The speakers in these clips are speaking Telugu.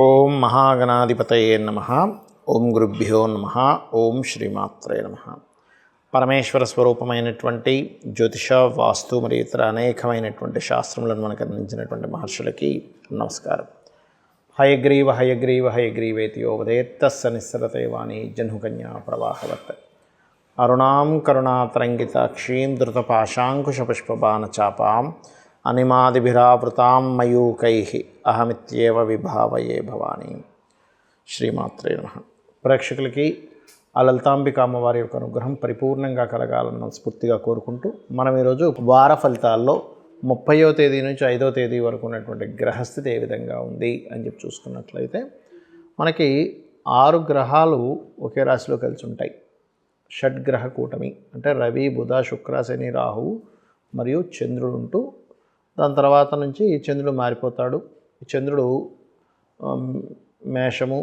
ఓం మహాగణాధిపతయే నమః. ఓం గురుభ్యో నమః. ఓం శ్రీమాత్రే నమః. పరమేశ్వర స్వరూపమైనటువంటి జ్యోతిష, వాస్తు మరియు ఇతర అనేకమైనటువంటి శాస్త్రములను మనకు అందించినటువంటి మహర్షులకి నమస్కారం. హయగ్రీవ హయగ్రీవ హయగ్రీవేతి యోవదేత్తస్స నిస్సరతే వాణి జహ్నుకన్యా ప్రవాహవత్. అరుణాం కరుణాతరంగితాక్షీం ధృతపాశాంకుశపుష్పబాణచాపాం అనిమాదిభిరావృతాం మయూకైః అహమిత్యేవ విభావయే భవానీ. శ్రీమాత్రే నమః. ప్రేక్షకులకి ఆ లలితాంబిక అమ్మవారి యొక్క అనుగ్రహం పరిపూర్ణంగా కలగాలన్న స్ఫూర్తిగా కోరుకుంటూ మనం ఈరోజు వార ఫలితాల్లో 30వ తేదీ నుంచి 5వ తేదీ వరకు ఉన్నటువంటి గ్రహస్థితి ఏ విధంగా ఉంది అని చెప్పి చూసుకున్నట్లయితే మనకి 6 గ్రహాలు ఒకే రాశిలో కలిసి ఉంటాయి. షడ్గ్రహ కూటమి అంటే రవి, బుధ, శుక్ర, శని, రాహువు మరియు చంద్రుడు ఉంటూ దాని తర్వాత నుంచి చంద్రుడు మారిపోతాడు. చంద్రుడు మేషము,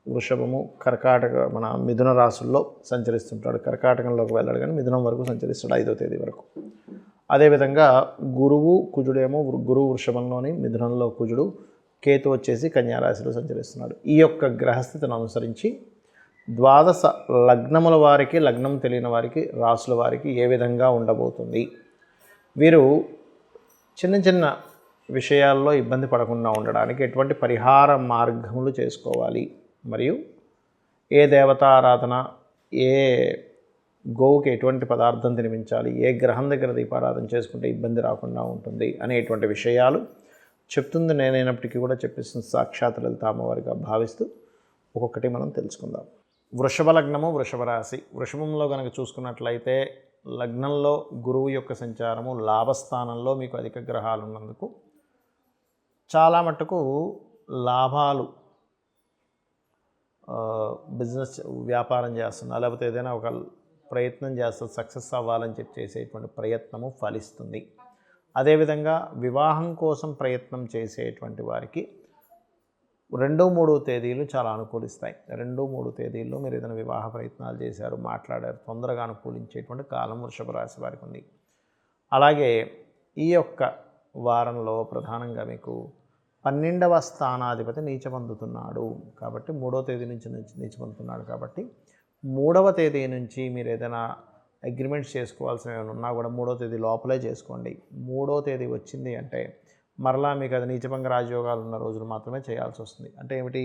వృషభము, కర్కాటక మన మిథున రాశుల్లో సంచరిస్తుంటాడు. కర్కాటకంలోకి వెళ్ళాడు కానీ మిథునం వరకు సంచరిస్తాడు 5వ తేదీ వరకు. అదేవిధంగా గురువు, కుజుడేమో గురువు వృషభంలోని, మిథునంలో కుజుడు, కేతు వచ్చేసి కన్యారాశిలో సంచరిస్తున్నాడు. ఈ యొక్క గ్రహస్థితిని అనుసరించి ద్వాదశ లగ్నముల వారికి, లగ్నం తెలియని వారికి, రాశుల వారికి ఏ విధంగా ఉండబోతుంది, వీరు చిన్న చిన్న విషయాల్లో ఇబ్బంది పడకుండా ఉండడానికి ఎటువంటి పరిహార మార్గములు చేసుకోవాలి, మరియు ఏ దేవతారాధన, ఏ గోవుకి ఎటువంటి పదార్థం తినిపించాలి, ఏ గ్రహం దగ్గర దీపారాధన చేసుకుంటే ఇబ్బంది రాకుండా ఉంటుంది అనేటువంటి విషయాలు చెప్తుంది నేనైనప్పటికీ కూడా చెప్పిస్తుంది సాక్షాత్ లలిత అమ్మవారిగా భావిస్తూ ఒక్కొక్కటి మనం తెలుసుకుందాం. వృషభ లగ్నము, వృషభ రాశి. వృషభంలో కనుక చూసుకున్నట్లయితే లగ్నంలో గురువు యొక్క సంచారము, లాభస్థానంలో మీకు అధిక గ్రహాలు ఉన్నందుకు చాలా మట్టుకు లాభాలు, బిజినెస్ వ్యాపారం చేస్తున్నా లేకపోతే ఏదైనా ఒక ప్రయత్నం చేస్తూ సక్సెస్ అవ్వాలని చెప్పి చేసేటువంటి ప్రయత్నము ఫలిస్తుంది. అదేవిధంగా వివాహం కోసం ప్రయత్నం చేసేటువంటి వారికి 2, 3 తేదీలు చాలా అనుకూలిస్తాయి. 2, 3 తేదీల్లో మీరు ఏదైనా వివాహ ప్రయత్నాలు చేశారు, మాట్లాడారు, తొందరగా అనుకూలించేటువంటి కాలం వృషభ రాశి వారికి ఉంది. అలాగే ఈ యొక్క వారంలో ప్రధానంగా మీకు 12వ స్థానాధిపతి నీచపొందుతున్నాడు కాబట్టి 3వ తేదీ నుంచి నీచపొందుతున్నాడు కాబట్టి 3వ తేదీ నుంచి మీరు ఏదైనా అగ్రిమెంట్స్ చేసుకోవాల్సినవి ఏమైనా ఉన్నా కూడా 3వ తేదీ లోపలే చేసుకోండి. 3వ తేదీ వచ్చింది అంటే మరలా మీకు అది నీచభంగ రాజయోగాలు ఉన్న రోజులు మాత్రమే చేయాల్సి వస్తుంది. అంటే ఏమిటి,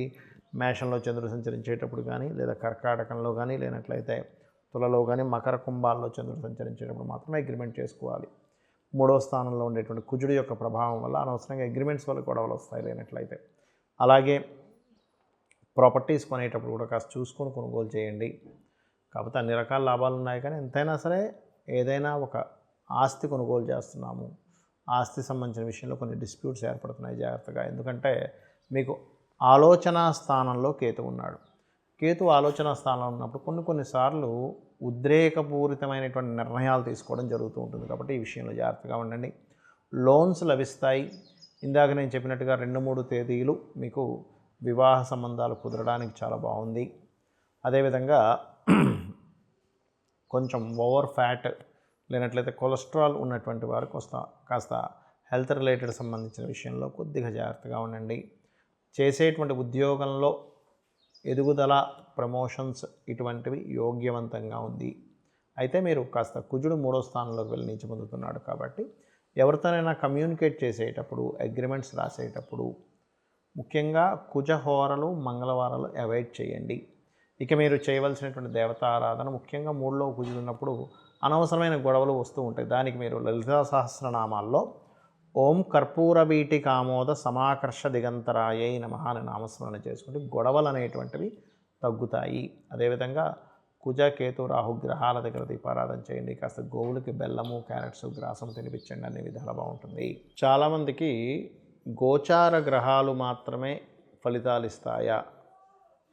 మేషంలో చంద్రుడు సంచరించేటప్పుడు కానీ, లేదా కర్కాటకంలో కానీ, లేనట్లయితే తులలో కానీ, మకర కుంభాల్లో చంద్రుడు సంచరించేటప్పుడు మాత్రమే అగ్రిమెంట్ చేసుకోవాలి. 3వ స్థానంలో ఉండేటువంటి కుజుడు యొక్క ప్రభావం వల్ల అనవసరంగా అగ్రిమెంట్స్ వల్ల గొడవలు వస్తాయి లేనట్లయితే. అలాగే ప్రాపర్టీస్ కొనేటప్పుడు కూడా కాస్త చూసుకొని కొనుగోలు చేయండి. కాకపోతే అన్ని రకాల లాభాలు ఉన్నాయి కానీ ఎంతైనా సరే ఏదైనా ఒక ఆస్తి కొనుగోలు చేస్తున్నాము, ఆస్తి సంబంధించిన విషయంలో కొన్ని డిస్ప్యూట్స్ ఏర్పడుతున్నాయి, జాగ్రత్తగా. ఎందుకంటే మీకు ఆలోచనా స్థానంలో కేతు ఉన్నాడు. కేతు ఆలోచనా స్థానంలో ఉన్నప్పుడు కొన్నిసార్లు ఉద్రేకపూరితమైనటువంటి నిర్ణయాలు తీసుకోవడం జరుగుతూ ఉంటుంది. కాబట్టి ఈ విషయంలో జాగ్రత్తగా ఉండండి. లోన్స్ లభిస్తాయి. ఇందాక నేను చెప్పినట్టుగా 2, 3 తేదీలు మీకు వివాహ సంబంధాలు కుదరడానికి చాలా బాగుంది. అదేవిధంగా కొంచెం ఓవర్ ఫ్యాట్ లేనట్లయితే కొలెస్ట్రాల్ ఉన్నటువంటి వారికి కాస్త హెల్త్ రిలేటెడ్ సంబంధించిన విషయంలో కొద్దిగా జాగ్రత్తగా ఉండండి. చేసేటువంటి ఉద్యోగంలో ఎదుగుదల, ప్రమోషన్స్ ఇటువంటివి యోగ్యవంతంగా ఉంది. అయితే మీరు కాస్త కుజుడు 3వ స్థానంలోకి వెళ్ళి నీచ పొందుతున్నాడు కాబట్టి ఎవరితోనైనా కమ్యూనికేట్ చేసేటప్పుడు, అగ్రిమెంట్స్ రాసేటప్పుడు ముఖ్యంగా కుజహోరలు, మంగళవారాలు అవాయిడ్ చేయండి. ఇక మీరు చేయవలసినటువంటి దేవతారాధన ముఖ్యంగా 3లో కుజుడు ఉన్నప్పుడు అనవసరమైన గొడవలు వస్తూ ఉంటాయి. దానికి మీరు లలితా సహస్రనామాల్లో ఓం కర్పూర బీటి కామోద సమాకర్ష దిగంతరాయై నమః అని నామస్మరణ చేసుకుంటే గొడవలు అనేటువంటివి తగ్గుతాయి. అదేవిధంగా కుజ, కేతు, రాహు గ్రహాల దగ్గర దీపారాధన చేయండి. కాస్త గోవులకి బెల్లము, క్యారెట్స్, గ్రాసం తినిపించండి. అన్ని విధాలు బాగుంటుంది. చాలామందికి గోచార గ్రహాలు మాత్రమే ఫలితాలు ఇస్తాయా,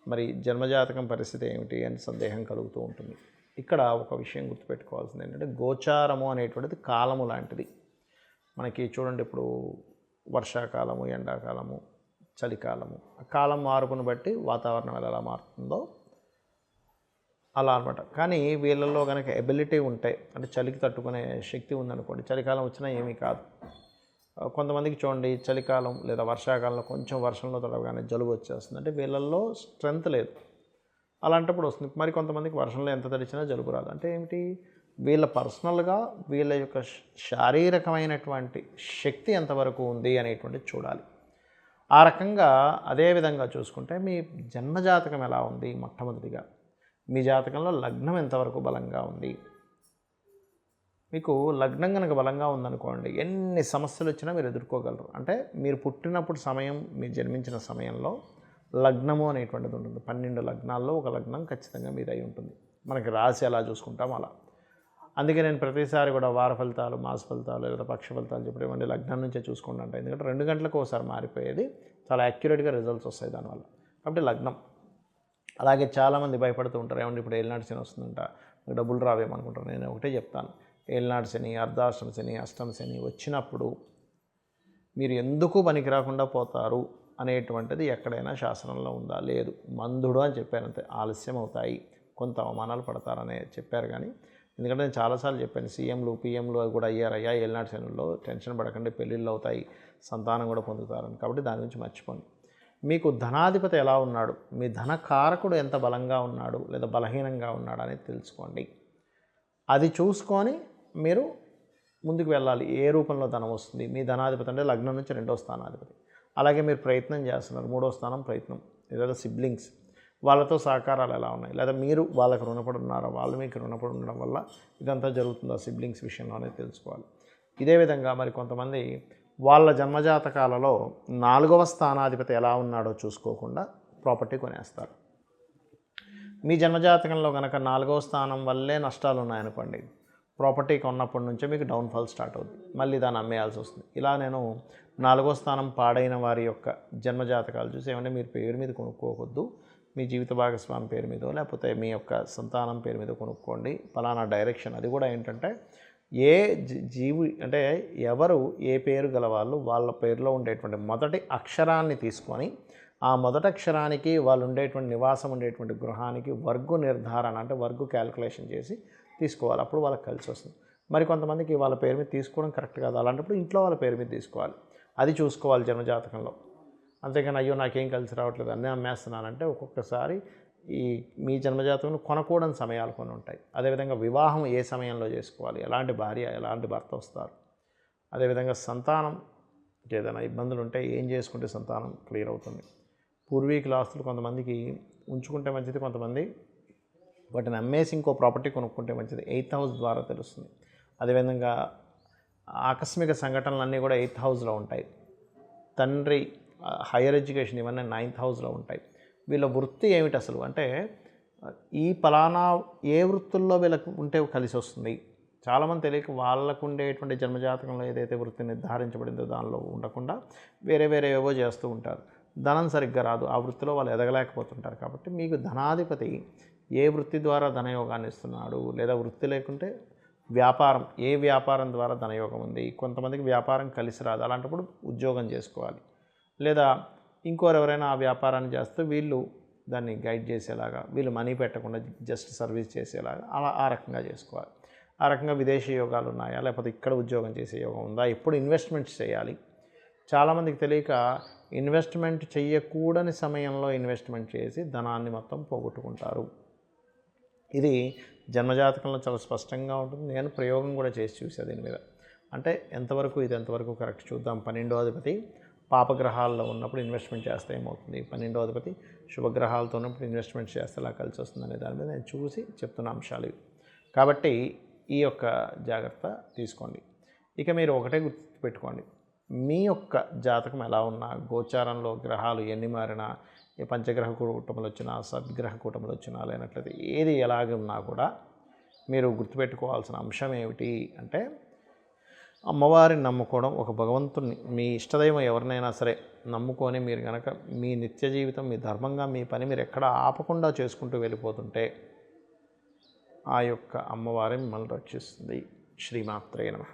మరి జన్మజాతకం పరిస్థితి ఏమిటి అని సందేహం కలుగుతూ ఉంటుంది. ఇక్కడ ఒక విషయం గుర్తుపెట్టుకోవాల్సింది ఏంటంటే గోచారము అనేటువంటిది కాలము లాంటిది. మనకి చూడండి, ఇప్పుడు వర్షాకాలము, ఎండాకాలము, చలికాలము, కాలం మార్పును బట్టి వాతావరణం ఎలా మారుతుందో అలా అనమాట. కానీ వీళ్ళల్లో కనుక ఎబిలిటీ ఉంటే, అంటే చలికి తట్టుకునే శక్తి ఉందనుకోండి, చలికాలం వచ్చినా ఏమీ కాదు. కొంతమందికి చూడండి చలికాలం లేదా వర్షాకాలంలో కొంచెం వర్షంలో తడవగానే జలుబు వచ్చేస్తుంది, అంటే వీళ్ళల్లో స్ట్రెంత్ లేదు, అలాంటప్పుడు వస్తుంది. మరి కొంతమందికి వర్షంలో ఎంత తడిచినా జలుబు రాదు, అంటే ఏమిటి, వీళ్ళ పర్సనల్గా వీళ్ళ యొక్క శారీరకమైనటువంటి శక్తి ఎంతవరకు ఉంది అనేటువంటిది చూడాలి. ఆ రకంగా అదే విధంగా చూసుకుంటే మీ జన్మజాతకం ఎలా ఉంది, మొట్టమొదటిగా మీ జాతకంలో లగ్నం ఎంతవరకు బలంగా ఉంది. మీకు లగ్నం కనుక బలంగా ఉందనుకోండి, ఎన్ని సమస్యలు వచ్చినా మీరు ఎదుర్కోగలరు. అంటే మీరు పుట్టినప్పుడు సమయం, మీరు జన్మించిన సమయంలో లగ్నము అనేటువంటిది ఉంటుంది. 12 లగ్నాల్లో ఒక లగ్నం ఖచ్చితంగా మీది అయి ఉంటుంది. మనకి రాశి ఎలా చూసుకుంటాం అలా. అందుకే నేను ప్రతిసారి కూడా వార ఫలితాలు, మాస ఫలితాలు లేదా పక్ష ఫలితాలు చెప్పేటువంటి లగ్నం నుంచే చూసుకోండి అంటే, ఎందుకంటే 2 గంటలకు ఒకసారి మారిపోయేది, చాలా యాక్యురేట్గా రిజల్ట్స్ వస్తాయి దానివల్ల. కాబట్టి లగ్నం. అలాగే చాలామంది భయపడుతూ ఉంటారు, ఏమంటే ఇప్పుడు ఏలినాటి శని వస్తుందంట, డబ్బులు రావేమనుకుంటారు. నేను ఒకటే చెప్తాను, ఏలినాటి శని, అర్ధాష్టమ శని, అష్టమ శని వచ్చినప్పుడు మీరు ఎందుకు పనికి రాకుండా పోతారు అనేటువంటిది ఎక్కడైనా శాసనంలో ఉందా? లేదు. మందుడు అని చెప్పారంతే, ఆలస్యం అవుతాయి, కొంత అవమానాలు పడతారనే చెప్పారు. కానీ ఎందుకంటే నేను చాలాసార్లు చెప్పాను, సీఎంలు పీఎంలు కూడా అయ్యారయ్యా ఏలినాటి శనుల్లో, టెన్షన్ పడకండి, పెళ్ళిళ్ళు అవుతాయి, సంతానం కూడా పొందుతారని. కాబట్టి దాని గురించి మర్చిపోండి. మీకు ధనాధిపతి ఎలా ఉన్నాడు, మీ ధనకారకుడు ఎంత బలంగా ఉన్నాడు లేదా బలహీనంగా ఉన్నాడు అనేది తెలుసుకోండి. అది చూసుకొని మీరు ముందుకు వెళ్ళాలి. ఏ రూపంలో ధనం వస్తుంది, మీ ధనాధిపతి అంటే లగ్నం నుంచి 2వ స్థానాధిపతి. అలాగే మీరు ప్రయత్నం చేస్తున్నారు, 3వ స్థానం ప్రయత్నం, లేదా సిబ్లింగ్స్ వాళ్ళతో సహకారాలు ఎలా ఉన్నాయి, లేదా మీరు వాళ్ళకి రుణపడి ఉన్నారా, వాళ్ళు మీకు రుణపడి ఉండడం వల్ల ఇదంతా జరుగుతుందా సిబ్లింగ్స్ విషయంలోనే తెలుసుకోవాలి. ఇదే విధంగా మరి కొంతమంది వాళ్ళ జన్మజాతకాలలో 4వ స్థానాధిపతి ఎలా ఉన్నాడో చూసుకోకుండా ప్రాపర్టీ కొనేస్తారు. మీ జన్మజాతకంలో కనుక 4వ స్థానం వల్లే నష్టాలు ఉన్నాయనుకోండి, ప్రాపర్టీ కొన్నప్పటి నుంచే మీకు డౌన్ఫాల్ స్టార్ట్ అవుతుంది, మళ్ళీ దాన్ని అమ్మేయాల్సి వస్తుంది. ఇలా నేను 4వ స్థానం పాడైన వారి యొక్క జన్మజాతకాలు చూసి, ఏమంటే మీరు పేరు మీద కొనుక్కోవద్దు, మీ జీవిత భాగస్వామి పేరు మీదో లేకపోతే మీ యొక్క సంతానం పేరు మీద కొనుక్కోండి, ఫలానా డైరెక్షన్. అది కూడా ఏంటంటే ఏ జీవి అంటే ఎవరు ఏ పేరు గలవాళ్ళు వాళ్ళ పేరులో ఉండేటువంటి మొదటి అక్షరాన్ని తీసుకొని ఆ మొదటి అక్షరానికి వాళ్ళు ఉండేటువంటి నివాసం ఉండేటువంటి గృహానికి వర్గు నిర్ధారణ అంటే వర్గు క్యాలిక్యులేషన్ చేసి తీసుకోవాలి, అప్పుడు వాళ్ళకి కలిసి వస్తుంది. మరి కొంతమందికి వాళ్ళ పేరు మీద తీసుకోవడం కరెక్ట్ కాదు, అలాంటప్పుడు ఇంట్లో వాళ్ళ పేరు మీద తీసుకోవాలి, అది చూసుకోవాలి జన్మజాతకంలో. అంతేగాని అయ్యో నాకేం కలిసి రావట్లేదు అన్నీ అమ్మేస్తున్నానంటే, ఒక్కొక్కసారి ఈ మీ జన్మజాతకంలో కొనకూడని సమయాలు కొన్ని ఉంటాయి. అదేవిధంగా వివాహం ఏ సమయంలో చేసుకోవాలి, ఎలాంటి భార్య ఎలాంటి భర్త వస్తారు, అదేవిధంగా సంతానం ఏదైనా ఇబ్బందులు ఉంటే ఏం చేసుకుంటే సంతానం క్లియర్ అవుతుంది. పూర్వీకుల ఆస్తులు కొంతమందికి ఉంచుకుంటే మంచిది, కొంతమంది వాటిని అమ్మేసి ఇంకో ప్రాపర్టీ కొనుక్కుంటే మంచిది. 8th హౌస్ ద్వారా తెలుస్తుంది. అదేవిధంగా ఆకస్మిక సంఘటనలన్నీ కూడా 8th హౌస్లో ఉంటాయి. తండ్రి హైయర్ ఎడ్యుకేషన్ ఇవన్నీ 9th హౌస్లో ఉంటాయి. వీళ్ళ వృత్తి ఏమిటి అసలు అంటే, ఈ ఫలానా ఏ వృత్తుల్లో వీళ్ళకు ఉంటే కలిసి వస్తుంది. చాలామంది తెలియక వాళ్ళకు ఉండేటువంటి జన్మజాతకంలో ఏదైతే వృత్తి నిర్ధారించబడిందో దానిలో ఉండకుండా వేరే వేరే ఏవో చేస్తూ ఉంటారు. ధనం సరిగ్గా రాదు, ఆ వృత్తిలో వాళ్ళు ఎదగలేకపోతుంటారు. కాబట్టి మీకు ధనాధిపతి ఏ వృత్తి ద్వారా ధనయోగాన్ని ఇస్తున్నాడు, లేదా వృత్తి లేకుంటే వ్యాపారం, ఏ వ్యాపారం ద్వారా ధనయోగం ఉంది. కొంతమందికి వ్యాపారం కలిసి రాదు, అలాంటప్పుడు ఉద్యోగం చేసుకోవాలి, లేదా ఇంకోరెవరైనా ఆ వ్యాపారాన్ని చేస్తూ వీళ్ళు దాన్ని గైడ్ చేసేలాగా, వీళ్ళు మనీ పెట్టకుండా జస్ట్ సర్వీస్ చేసేలాగా అలా ఆ రకంగా చేసుకోవాలి. ఆ రకంగా విదేశీ యోగాలు ఉన్నాయా, లేకపోతే ఇక్కడ ఉద్యోగం చేసే యోగం ఉందా, ఎప్పుడు ఇన్వెస్ట్మెంట్స్ చేయాలి. చాలామందికి తెలియక ఇన్వెస్ట్మెంట్ చేయకూడని సమయంలో ఇన్వెస్ట్మెంట్ చేసి ధనాన్ని మొత్తం పోగొట్టుకుంటారు. ఇది జన్మజాతకంలో చాలా స్పష్టంగా ఉంటుంది. నేను ప్రయోగం కూడా చేసి చూసా దీని మీద. అంటే ఇది ఎంతవరకు కరెక్ట్ చూద్దాం. 12వ అధిపతి పాపగ్రహాల్లో ఉన్నప్పుడు ఇన్వెస్ట్మెంట్ చేస్తే ఏమవుతుంది, 12వ అధిపతి శుభగ్రహాలతో ఉన్నప్పుడు ఇన్వెస్ట్మెంట్ చేస్తే ఎలా కలిసి వస్తుంది అనే దాని మీద నేను చూసి చెప్తున్న అంశాలు ఇవి. కాబట్టి ఈ యొక్క జాగ్రత్త తీసుకోండి. ఇక మీరు ఒకటే గుర్తుపెట్టుకోండి, మీ యొక్క జాతకం ఎలా ఉన్నా, గోచారంలో గ్రహాలు ఎన్ని మారినా, ఏ పంచగ్రహ కూటములు వచ్చినా, సద్గ్రహ కూటములు వచ్చినా, లేనట్లయితే ఏది ఎలాగే ఉన్నా కూడా మీరు గుర్తుపెట్టుకోవాల్సిన అంశం ఏమిటి అంటే, అమ్మవారిని నమ్ముకోవడం, ఒక భగవంతుని మీ ఇష్టదైవం ఎవరినైనా సరే నమ్ముకొని మీరు కనుక మీ నిత్య జీవితం, మీ ధర్మంగా మీ పని మీరు ఎక్కడ ఆపకుండా చేసుకుంటూ వెళ్ళిపోతుంటే ఆ యొక్క అమ్మవారి మిమ్మల్ని రక్షిస్తుంది. శ్రీమాత్రే నమః.